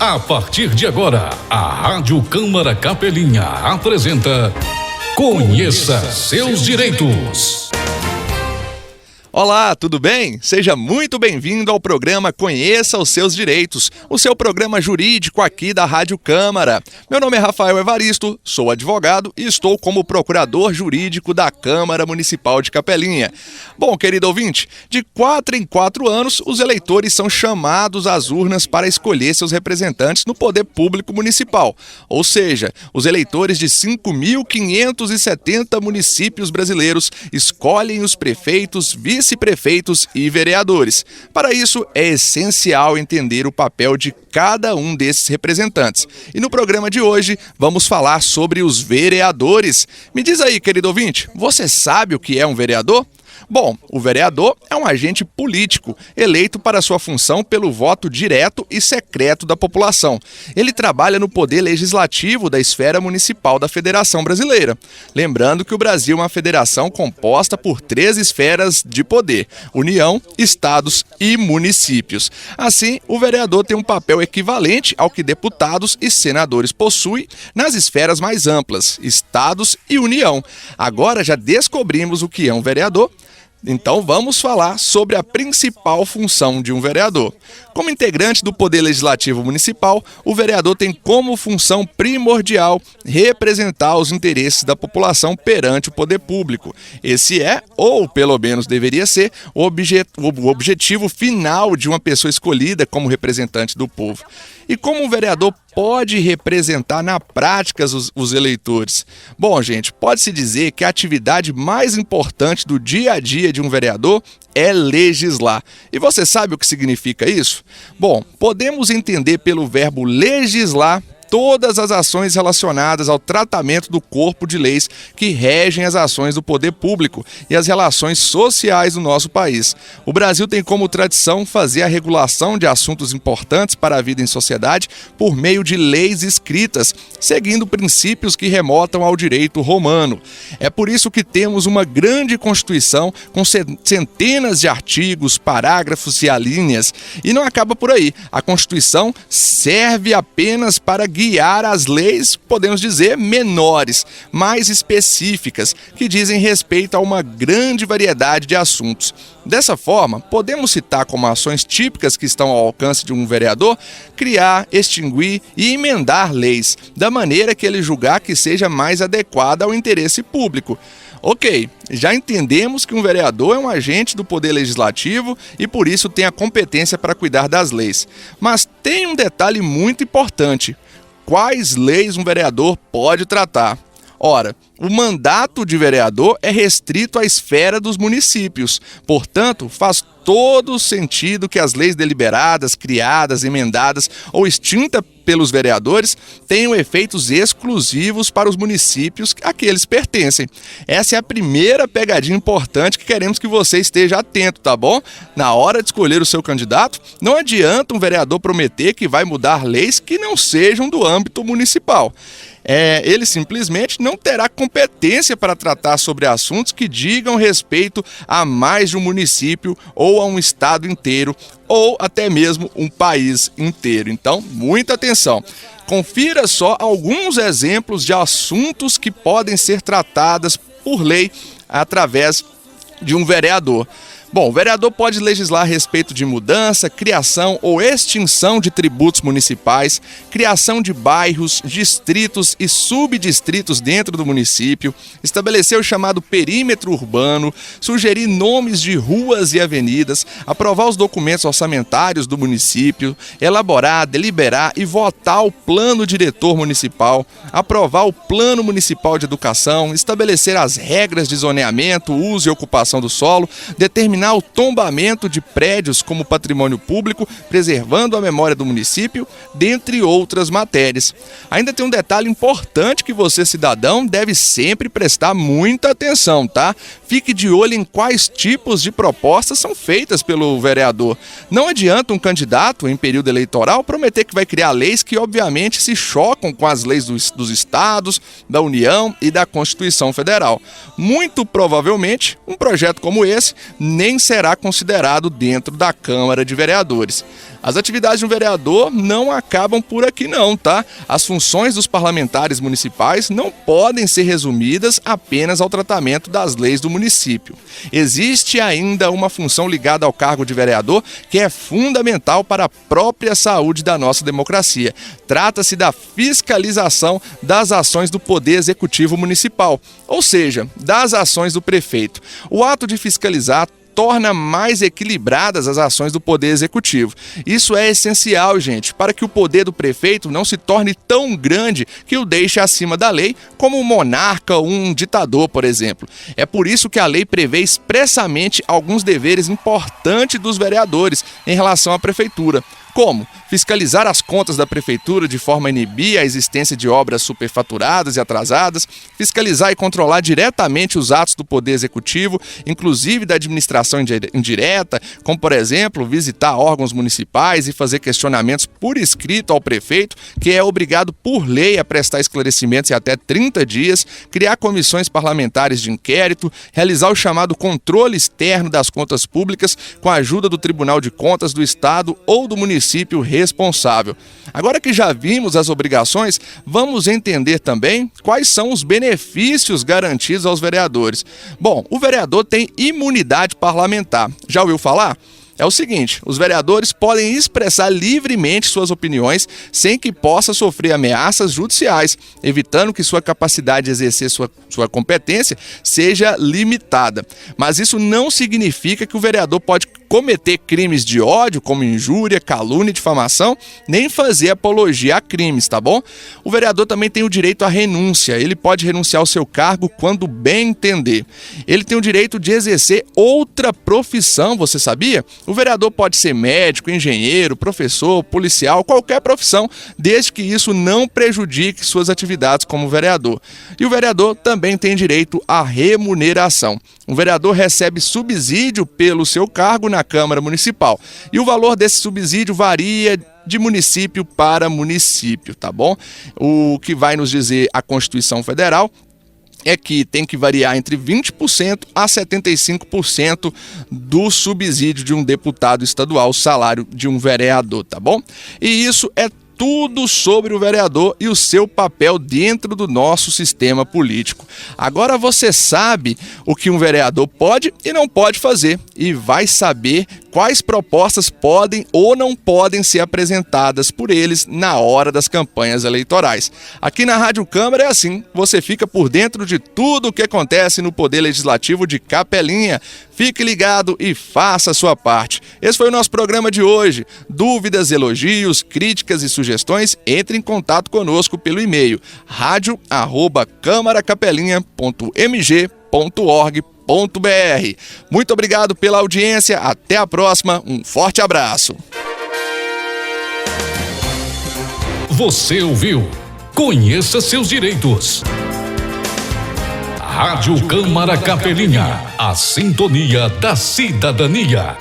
A partir de agora, a Rádio Câmara Capelinha apresenta Conheça seus direitos. Olá, tudo bem? Seja muito bem-vindo ao programa Conheça os Seus Direitos, o seu programa jurídico aqui da Rádio Câmara. Meu nome é Rafael Evaristo, sou advogado e estou como procurador jurídico da Câmara Municipal de Capelinha. Bom, querido ouvinte, de 4 em 4 anos, os eleitores são chamados às urnas para escolher seus representantes no poder público municipal. Ou seja, os eleitores de 5.570 municípios brasileiros escolhem os prefeitos, vice-prefeitos e vereadores. Para isso, é essencial entender o papel de cada um desses representantes. E no programa de hoje, vamos falar sobre os vereadores. Me diz aí, querido ouvinte, você sabe o que é um vereador? Bom, o vereador é um agente político eleito para sua função pelo voto direto e secreto da população. Ele trabalha no poder legislativo da esfera municipal da Federação Brasileira. Lembrando que o Brasil é uma federação composta por 3 esferas de poder: União, Estados e municípios. Assim, o vereador tem um papel equivalente ao que deputados e senadores possuem nas esferas mais amplas, Estados e União. Agora já descobrimos o que é um vereador. Então vamos falar sobre a principal função de um vereador. Como integrante do Poder Legislativo Municipal, o vereador tem como função primordial representar os interesses da população perante o poder público. Esse é, ou pelo menos deveria ser, o objetivo final de uma pessoa escolhida como representante do povo. E como um vereador pode representar na prática os eleitores? Bom, gente, pode-se dizer que a atividade mais importante do dia a dia de um vereador é legislar. E você sabe o que significa isso? Bom, podemos entender pelo verbo legislar todas as ações relacionadas ao tratamento do corpo de leis que regem as ações do poder público e as relações sociais do nosso país. O Brasil tem como tradição fazer a regulação de assuntos importantes para a vida em sociedade por meio de leis escritas, seguindo princípios que remontam ao direito romano. É por isso que temos uma grande Constituição com centenas de artigos, parágrafos e alíneas. E não acaba por aí. A Constituição serve apenas para guiar as leis, podemos dizer, menores, mais específicas, que dizem respeito a uma grande variedade de assuntos. Dessa forma, podemos citar como ações típicas que estão ao alcance de um vereador: criar, extinguir e emendar leis, da maneira que ele julgar que seja mais adequada ao interesse público. Ok, já entendemos que um vereador é um agente do Poder Legislativo e por isso tem a competência para cuidar das leis. Mas tem um detalhe muito importante: quais leis um vereador pode tratar? Ora, o mandato de vereador é restrito à esfera dos municípios. Portanto, faz todo sentido que as leis deliberadas, criadas, emendadas ou extintas pelos vereadores tenham efeitos exclusivos para os municípios a que eles pertencem. Essa é a primeira pegadinha importante que queremos que você esteja atento, tá bom? Na hora de escolher o seu candidato, não adianta um vereador prometer que vai mudar leis que não sejam do âmbito municipal. Ele simplesmente não terá competência para tratar sobre assuntos que digam respeito a mais de um município ou a um estado inteiro ou até mesmo um país inteiro. Então, muita atenção. Confira só alguns exemplos de assuntos que podem ser tratados por lei através de um vereador. Bom, o vereador pode legislar a respeito de mudança, criação ou extinção de tributos municipais, criação de bairros, distritos e subdistritos dentro do município, estabelecer o chamado perímetro urbano, sugerir nomes de ruas e avenidas, aprovar os documentos orçamentários do município, elaborar, deliberar e votar o plano diretor municipal, aprovar o plano municipal de educação, estabelecer as regras de zoneamento, uso e ocupação do solo, determinar o tombamento de prédios como patrimônio público, preservando a memória do município, dentre outras matérias. Ainda tem um detalhe importante que você, cidadão, deve sempre prestar muita atenção, tá? Fique de olho em quais tipos de propostas são feitas pelo vereador. Não adianta um candidato, em período eleitoral, prometer que vai criar leis que, obviamente, se chocam com as leis dos estados, da União e da Constituição Federal. Muito provavelmente, um projeto como esse nem também será considerado dentro da Câmara de Vereadores. As atividades de um vereador não acabam por aqui não, tá? As funções dos parlamentares municipais não podem ser resumidas apenas ao tratamento das leis do município. Existe ainda uma função ligada ao cargo de vereador que é fundamental para a própria saúde da nossa democracia. Trata-se da fiscalização das ações do Poder Executivo Municipal, ou seja, das ações do prefeito. O ato de fiscalizar torna mais equilibradas as ações do Poder Executivo. Isso é essencial, gente, para que o poder do prefeito não se torne tão grande que o deixe acima da lei, como um monarca ou um ditador, por exemplo. É por isso que a lei prevê expressamente alguns deveres importantes dos vereadores em relação à prefeitura. Como? Fiscalizar as contas da prefeitura de forma a inibir a existência de obras superfaturadas e atrasadas, fiscalizar e controlar diretamente os atos do Poder Executivo, inclusive da administração indireta, como, por exemplo, visitar órgãos municipais e fazer questionamentos por escrito ao prefeito, que é obrigado por lei a prestar esclarecimentos em até 30 dias, criar comissões parlamentares de inquérito, realizar o chamado controle externo das contas públicas com a ajuda do Tribunal de Contas do Estado ou do município responsável. Agora que já vimos as obrigações, vamos entender também quais são os benefícios garantidos aos vereadores. Bom, o vereador tem imunidade parlamentar. Já ouviu falar? É o seguinte, os vereadores podem expressar livremente suas opiniões sem que possa sofrer ameaças judiciais, evitando que sua capacidade de exercer sua competência seja limitada. Mas isso não significa que o vereador pode cometer crimes de ódio, como injúria, calúnia e difamação, nem fazer apologia a crimes, tá bom? O vereador também tem o direito à renúncia. Ele pode renunciar ao seu cargo quando bem entender. Ele tem o direito de exercer outra profissão, você sabia? O vereador pode ser médico, engenheiro, professor, policial, qualquer profissão, desde que isso não prejudique suas atividades como vereador. E o vereador também tem direito à remuneração. O vereador recebe subsídio pelo seu cargo na Câmara Municipal. E o valor desse subsídio varia de município para município, tá bom? O que vai nos dizer a Constituição Federal é que tem que variar entre 20% a 75% do subsídio de um deputado estadual, o salário de um vereador, tá bom? E isso é tudo sobre o vereador e o seu papel dentro do nosso sistema político. Agora você sabe o que um vereador pode e não pode fazer e vai saber quais propostas podem ou não podem ser apresentadas por eles na hora das campanhas eleitorais. Aqui na Rádio Câmara é assim, você fica por dentro de tudo o que acontece no Poder Legislativo de Capelinha. Fique ligado e faça a sua parte. Esse foi o nosso programa de hoje. Dúvidas, elogios, críticas e sugestões, entre em contato conosco pelo e-mail radio@camaracapelinha.mg.org.br. Muito obrigado pela audiência, até a próxima, um forte abraço. Você ouviu? Conheça seus direitos. Rádio Câmara Capelinha, a sintonia da cidadania.